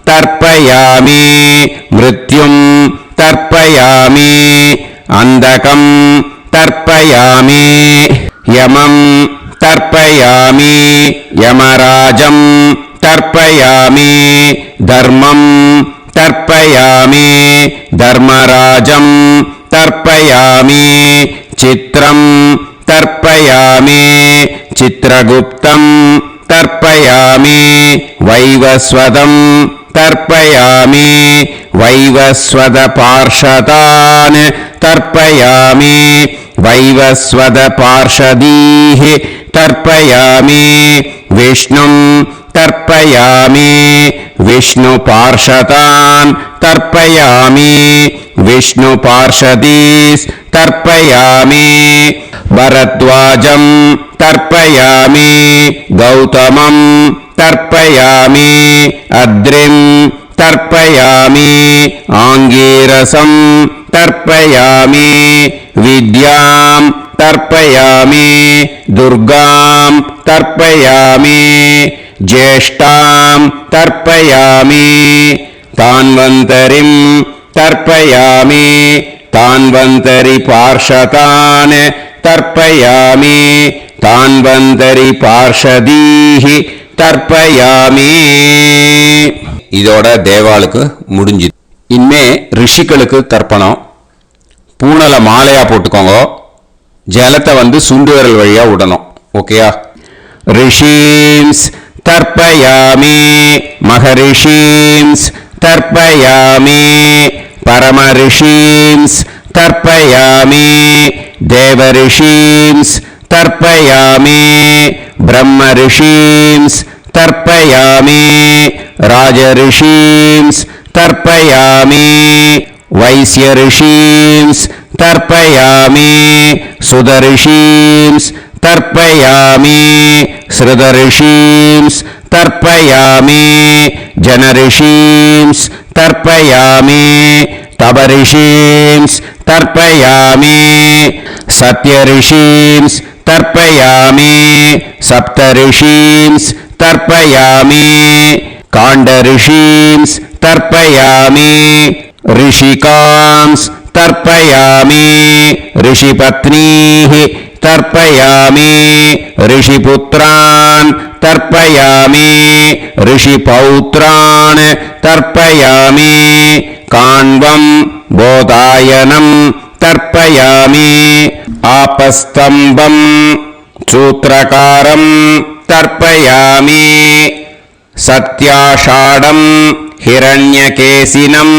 तर्पयामि मृत्युं तर्पयामि अन्धकं तर्पयामि यमं तर्पयामि यमराजं तर्पयामि धर्मं तर्पयामि धर्मराजं तर्पयामि चित्रं तर्पयामि चित्रगुप्तं तर्पयामि वैवस्वतं तर्पयामि वैवस्वतपार्षदान् तर्पयामि वैवस्वतपार्षदीः तर्पयामि विष्णुं तर्पयामि विष्णुपार्षदान् तर्पयामि विष्णुपार्षदीस् तर्पयामि भरद्वाजं तर्पयामि गौतमं तर्पयामि अद्रिं तर्पयामि आङ्गीरसं तर्पयामि विद्यां तर्पयामि दुर्गां तर्पयामि ज्येष्ठां तर्पयामि तान्वन्तरिं तर्पयामि तान्वन्तरिपार्षदान् तर्पयामि तान्वन्तरिपार्षदीः தர்ப்பயாமி. இதோட தேவாளுக்கு முடிஞ்சுது. இனிமே ரிஷிகளுக்கு தர்ப்பணம். பூனலை மாலையா போட்டுக்கோங்க. ஜலத்தை சுண்டு விரல் வழியா விடணும். ஓகேயா? ரிஷீம்ஸ் தர்ப்பயாமி மகரிஷீம்ஸ் तर्पयामि परमऋषींस् तर्पयामि देवऋषींस् तर्पयामि ब्रह्मऋषींस् तर्पयामि राजऋषींस् तर्पयामि वैश्यऋषींस् तर्पयामि सुदऋषींस् तर्पयामि श्रुतऋषींस् तर्पयामि जनऋषींस् तर्पयामि तपऋषींस् तर्पयामि सत्यऋषींस् तर्पयामि सप्तऋषींस् तर्पयामि काण्डऋषींस् तर्पयामि ऋषिकांस् तर्पयामि ऋषिपत्नीः तर्पयामि ऋषिपुत्रान् तर्पयामि ऋषिपौत्रान् तर्पयामि काण्वं बोधायनं तर्पयामि आपस्तम्भं सूत्रकारं तर्पयामि सत्याषाढं हिरण्यकेशिनं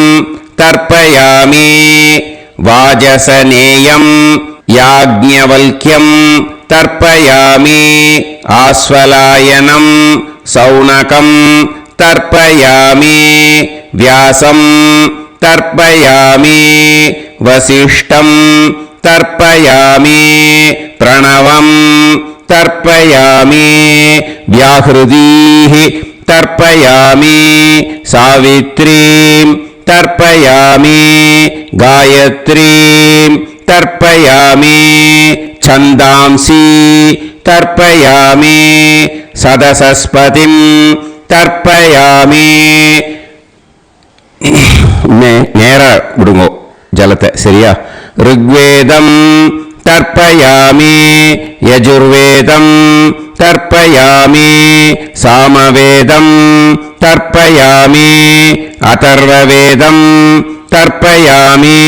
तर्पयामि वाजसनेयं याज्ञवल्क्यं तर्पयामि आस्वलायनं सौनकं तर्पयामि व्यासं तर्पयामि वसिष्ठं तर्पयामि प्रणवं तर्पयामि व्याहृदीः तर्पयामि सावित्रीं तर्पयामि गायत्रीं तर्पयामि छन्दांसि तर्पयामि सदसस्पतिं तर्पयामि நேர விடுங்கோ ஜலத்தை சரியா ऋग्वेदं तर्पयामि यजुर्वेदं तर्पयामि सामवेदं तर्पयामि अथर्ववेदं तर्पयामि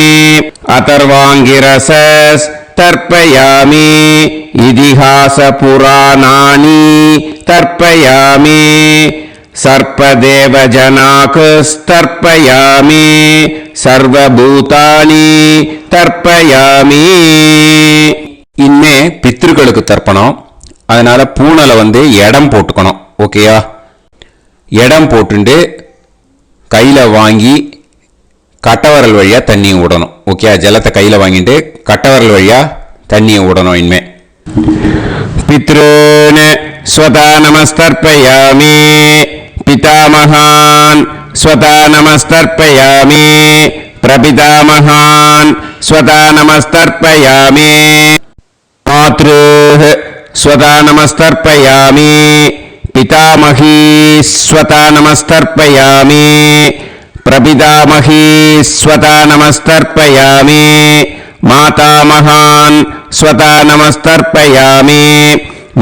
अथर्वाङ्गिरसस् तर्पयामि इतिहासपुराणानि तर्पयामि सर्पदेवजनाकस्तर्पयामि सर्वभूतानि தர்ப்பயாமி. இன்னே பித்ருக்களுக்கு தர்ப்பணம். அதனால பூனலை இடம் போட்டுக்கணும். ஓகேயா? இடம் போட்டுண்டு கையில் வாங்கி கட்டவரல் வழியாக தண்ணியை விடணும். ஓகே? ஜலத்தை கையில் வாங்கிட்டு கட்டவரல் வழியாக தண்ணியை விடணும். இனிமே பித்ருன் ஸ்வதா நமஸ்தர்ப்பயாமி பிதாமகான் ஸ்வதா நமஸ்தர்ப்பயாமி பிரபிதாமகான் ஸ்வதா நமஸ்தர்ப்பயாமி மாத்ருஹ் ஸ்வதா நமஸ்தர்ப்பயாமி பிதாமகீ ஸ்வதா நமஸ்தர்ப்பயாமி பிரபிதாமகீ ஸ்வதா நமஸ்தர்ப்பயாமி மாதாமகான் ஸ்வதா நமஸ்தர்ப்பயாமி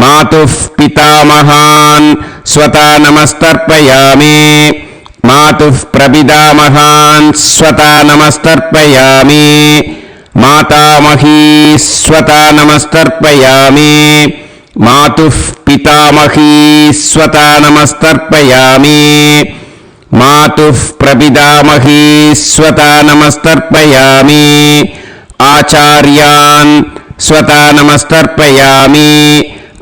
மாதுः பிதாமகான் ஸ்வதா நமஸ்தர்ப்பயாமி மாதுः பிரபிதாமகான் ஸ்வதா நமஸ்தர்ப்பயாமி மாதாமகீ ஸ்வதா நமஸ்தர்ப்பயாமி மாதுः பிதாமகீ ஸ்வதா நமஸ்தர்ப்பயாமி மாதுः பிரபிதாமகீ ஸ்வதா நமஸ்தர்ப்பயாமி ஆச்சார்யான் ஸ்வதா நமஸ்தர்ப்பயாமி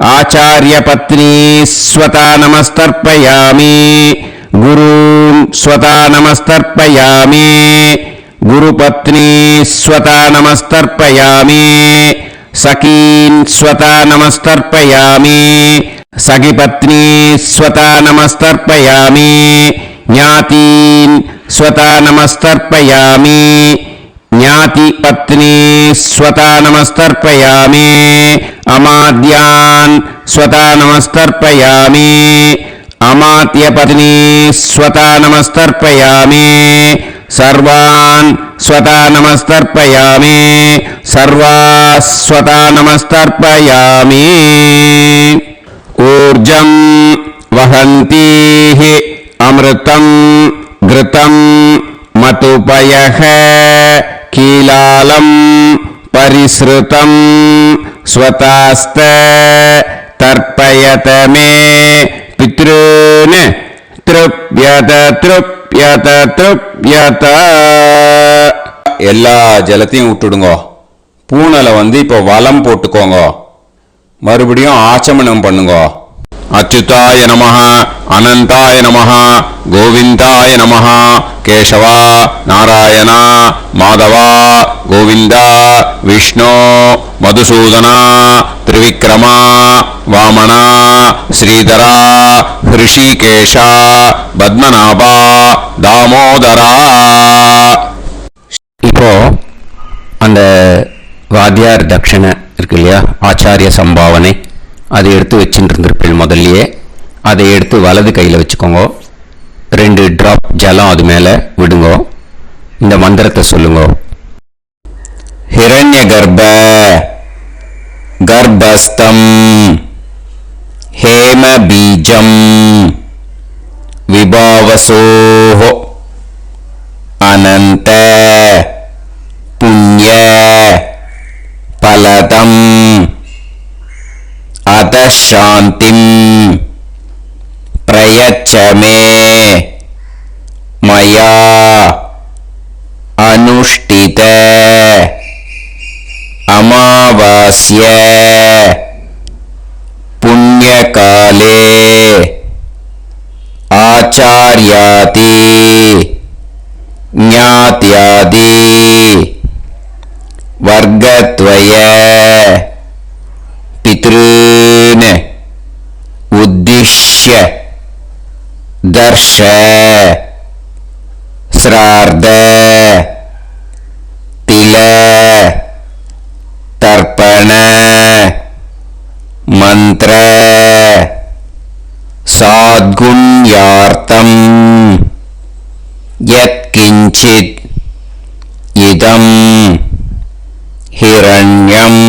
ஆச்சார்யபத்னீ ஸ்வதா நமஸ்தர்ப்பயாமி குருன் ஸ்வதா நமஸ்தர்ப்பயாமி குருபத்னீ ஸ்வதா நமஸ்தர்ப்பயாமி சகீன் ஸ்வதா நமஸ்தர்ப்பயாமி சகிபத்னீ ஸ்வதா நமஸ்தர்ப்பயாமி ஞாதீன் ஸ்வதா நமஸ்தர்ப்பயாமி ஞாதிபத்னீ ஸ்வதா நமஸ்தர்ப்பயாமி அமாத்யான் ஸ்வதா நமஸ்தர்ப்பயாமி அமாத்யபத்னீ ஸ்வதா நமஸ்தர்ப்பயாமி சர்வான் ஸ்வதா நமஸ்தர்ப்பயாமி சர்வாஸ்வதா நமஸ்தர்ப்பயாமி ஊர்ஜம் வஹந்தீஹி அமிர்தம் கிருதம் மதுபயஹ கீலாலம் பரிஸ்ருதம் ஸ்வதாஸ்த தர்ப்பயத மே பித்ருன் திருப்யத திருப்யத திருப்யத. எல்லா ஜலத்தையும் விட்டுடுங்க. பூனலை இப்போ வலம் போட்டுக்கோங்க. மறுபடியும் ஆச்சமனம் பண்ணுங்க. அச்சுதாய நமஹ, அனந்தாய நமஹ, கோவிந்தாய நமஹ, கேசவா, நாராயணா, மாதவா, கோவிந்தா, விஷ்ணு, மதுசூதனா, திரிவிக்ரமா, வாமனா, ஸ்ரீதரா, ஹிருஷிகேஷா, பத்மநாபா, தாமோதரா. இப்போ அந்த வாத்தியார் தட்சணை இருக்கு இல்லையா, ஆச்சாரிய சம்பாவனை, அதை எடுத்து வச்சுட்டு இருந்திருப்பேன் முதல்லையே. அதை எடுத்து வலது கையில் வச்சுக்கோங்க. 2 டிராப் ஜலம் அது மேலே விடுங்க. இந்த மந்திரத்தை சொல்லுங்க. ஹிரண்ய கர்ப்ப கர்ப்பஸ்தம் ஹேம பீஜம் விபாவசோஹோ அனந்த புண்ணிய பலதம் அதசாந்திம் பிரயச்ச மே மயா அனுஷ்டித அமாவாஸ்ய புண்ணியகாலே ஆச்சார்யாதி ஞாத்யாதி வர்க்கத்வய பித்ருன் உத்திஷ்ய தர்ஷ ஸ்ரார்த தில தர்ப்பண மந்திர சாத்குண்யார்த்தம் யத்கிஞ்சித் இதம் ஹிரண்யம்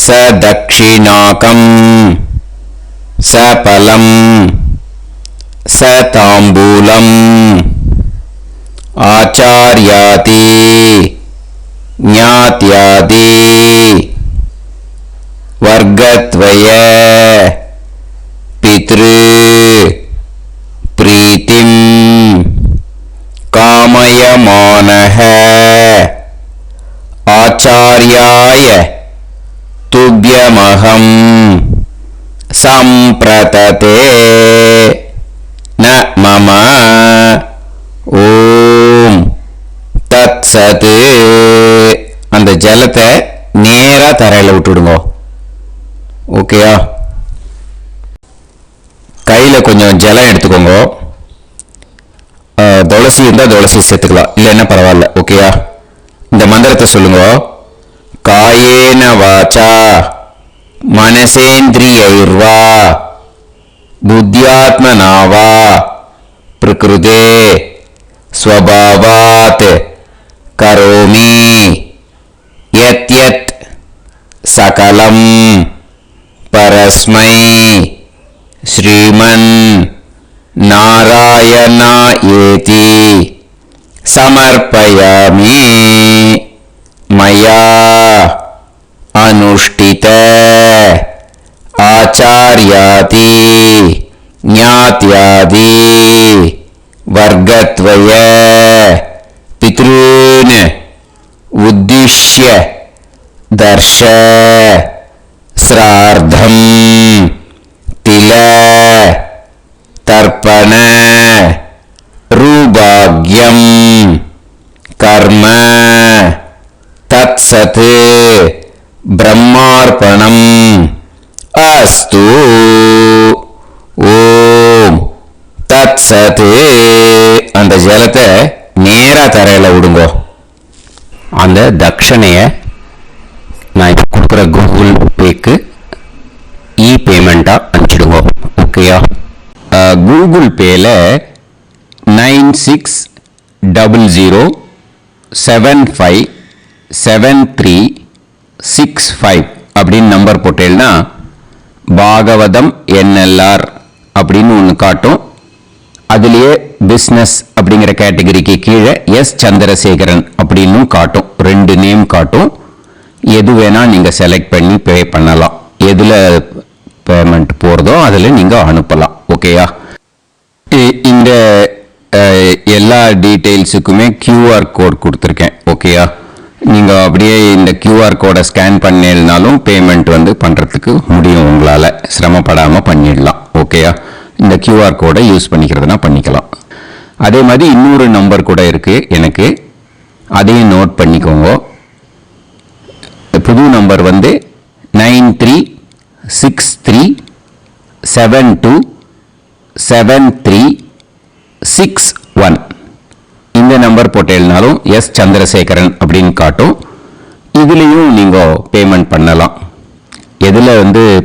சதக்ஷிணாகம் சபலம் சதாம்பூலம் ஆச்சார்யாதி ஞாத்யாதி வர்க்கத்வய பித்ரு பிரீத்திம் காமயமானஹ ஆச்சார்யாய துப்யமஹம் சம்பிரததே ந மம. ஓம் தத்சத். அந்த ஜலத்தை நேரா தரையில் விட்டுடுங்க. ஓகேயா? கையில் கொஞ்சம் ஜலம் எடுத்துக்கோங்க. துளசி இருந்தால் துளசி சேர்த்துக்கலாம், இல்லைன்னா பரவாயில்ல. ஓகேயா? இந்த மந்திரத்தை சொல்லுங்க. காயேன வாச்சா மனசேந்திரியைர்வா புத்தியாத்மனாவா பிரகிருதே ஸ்வபாவாத் கரோமி யத் யத் சகலம் பரஸ்மை ஸ்ரீமன் நாராயணாயேதி சமர்ப்பயாமி. மயா அனுஷ்டித ஆச்சார்யாதி ஞாத்யாதி வர்க்கத்வய பித்ருன் உத்திஷ்ய தர்ஷ ஸ்ரார்த்தம் தில தர்ப்பண ரூபாக்யம் கர்ம தத்சத் பிரம்மார்ப்பணம் அஸ்து. ஓம் தத்சத். அந்த ஜலத்தை நேரா தரையில விடுங்க. அந்த தட்சணையை நான் இப்போ கொடுக்குற கூகுள் பேக்கு பேமெண்ட்டாக அனுப்பிச்சிடுங்க. ஓகேயா? கூகுள் பேல 9600757365 அப்படின்னு நம்பர் போட்டேன்னா பாகவதம் என்எல்ஆர் அப்படின்னு ஒன்று காட்டும். அதுலேயே பிஸ்னஸ் அப்படிங்கிற கேட்டகரிக்கு கீழே எஸ் சந்திரசேகரன் அப்படின்னும் காட்டும். 2 நேம் காட்டும். எது வேணால் நீங்கள் செலக்ட் பண்ணி பே பண்ணலாம். எதில் பேமெண்ட் போகிறதோ அதில் நீங்கள் அனுப்பலாம். ஓகேயா? இந்த எல்லா டீட்டெயில்ஸுக்குமே கியூஆர் கோட் கொடுத்துருக்கேன். ஓகேயா, நீங்கள் அப்படியே இந்த கியூஆர் கோடை ஸ்கேன் பண்ணினாலும் பேமெண்ட் பண்ணுறதுக்கு முடியும். உங்களால் சிரமப்படாமல் பண்ணிடலாம். ஓகேயா, இந்த கியூஆர் கோடை யூஸ் பண்ணிக்கிறதுனா பண்ணிக்கலாம். அதே மாதிரி இன்னொரு நம்பர் கூட இருக்குது எனக்கு, அதையும் நோட் பண்ணிக்கோங்க. புது நம்பர் 9363727361. இந்த நம்பர் போட்டேன்னாலும் எஸ் சந்திரசேகரன் அப்படின்னு காட்டும். இதுலேயும் நீங்கள் பேமெண்ட் பண்ணலாம். எதில்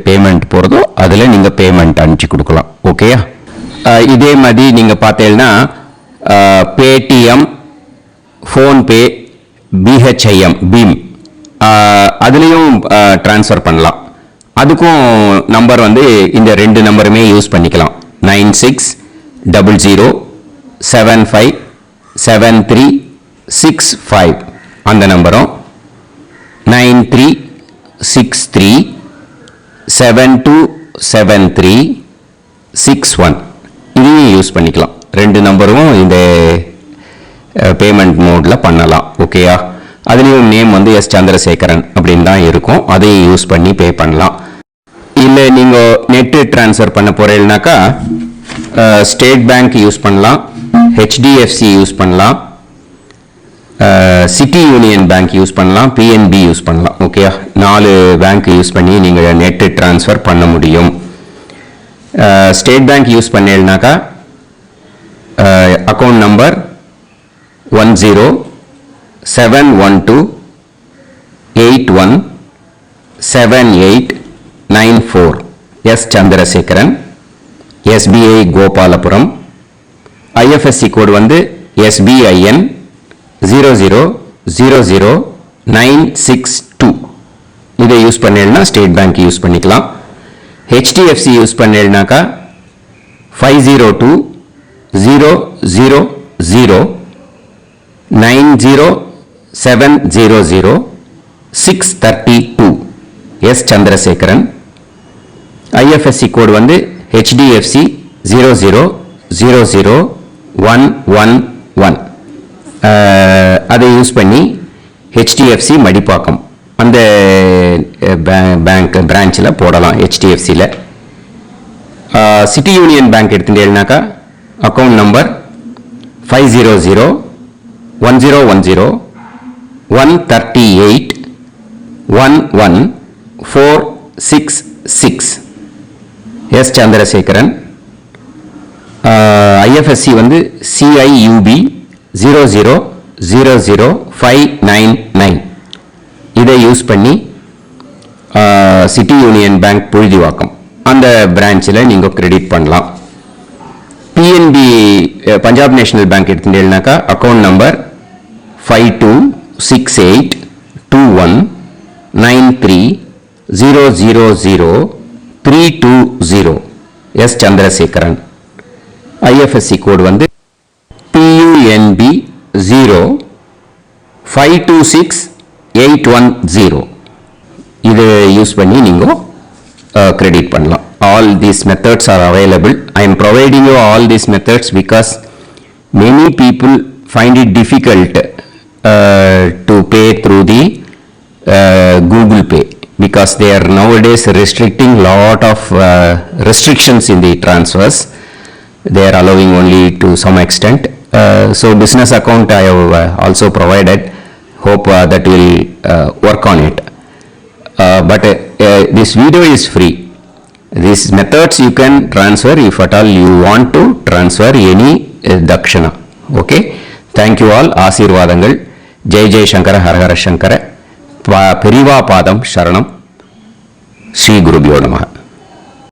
பேமெண்ட் போகிறதோ அதில் நீங்கள் பேமெண்ட் அனுப்பிச்சி கொடுக்கலாம். ஓகேயா, இதே மாதிரி நீங்கள் பார்த்தீங்கன்னா பேடிஎம், ஃபோன்பே, பிஹெச்ஐஎம், பீம் அதுலேயும் ட்ரான்ஸ்ஃபர் பண்ணலாம். அதுக்கும் நம்பர் இந்த 2 நம்பருமே யூஸ் பண்ணிக்கலாம். 9600757365 அந்த நம்பரும் 9363727361 இதையும் யூஸ் பண்ணிக்கலாம். 2 நம்பரும் இந்த பேமெண்ட் மோடில் பண்ணலாம். ஓகேயா, அதுலேயும் நேம் எஸ் சந்திரசேகரன் அப்படின்னு தான் இருக்கும். அதையும் யூஸ் பண்ணி பே பண்ணலாம். இல்லை நீங்கள் நெட்டு ட்ரான்ஸ்ஃபர் பண்ண போகிறீங்கனாக்கா ஸ்டேட் பேங்க் யூஸ் பண்ணலாம், ஹெச்டிஎஃப்சி யூஸ் பண்ணலாம், சிட்டி யூனியன் பேங்க் யூஸ் பண்ணலாம், பிஎன்பி யூஸ் பண்ணலாம். ஓகேயா, 4 பேங்க் யூஸ் பண்ணி நீங்கள் நெட்டு ட்ரான்ஸ்ஃபர் பண்ண முடியும். ஸ்டேட் பேங்க் யூஸ் பண்ணீங்கனாக்கா account number 1071281789 S Chandrasekaran, SBI Gopalapuram, IFSC code SBIN 0000962. இதை யூஸ் பண்ணீங்கன்னா ஸ்டேட் பேங்க் யூஸ் பண்ணிக்கலாம். ஹெச்டிஎஃப்சி யூஸ் பண்ணீங்கன்னாக்கா 5020090700 S Chandrasekaran. IFSC code HDFC 0000111. அதை யூஸ் பண்ணி ஹெச்டிஎஃப்சி மடிப்பாக்கம் அந்த பேங்க் பிரான்ச்சில் போடலாம். ஹெச்டிஎஃப்சியில் சிட்டி யூனியன் பேங்க் எடுத்துட்டேன்னாக்கா account number 5001010381146 S Chandrasekaran. IFSC CIUB 0000599. இதை யூஸ் பண்ணி சிட்டி யூனியன் பேங்க் புழுதிவாக்கம் அந்த பிரான்ச்சில் நீங்கள் கிரெடிட் பண்ணலாம். பிஎன்பி பஞ்சாப் நேஷனல் பேங்க் எடுத்துட்டீங்கன்னாக்கா account number 52682193000320 S Chandrasekaran. IFSC code PUNB 0526810. இதை யூஸ் பண்ணி நீங்கள் கிரெடிட் பண்ணலாம். All these methods are available. I am providing you all these methods because many people find it difficult to pay through the Google Pay because they are nowadays restricting lot of restrictions in the transfers. They are allowing only to some extent. So business account I have also provided. Hope that will work on it. But this video is free. These methods you can transfer if at all you want to transfer any dakshana. Okay. Thank you all. ஆசீர்வாதங்கள். ஜெய் ஜெய் சங்கர ஹரஹர சங்கர. பெரிவா பாதம் சரணம். ஸ்ரீ குருபியோ நமஹ.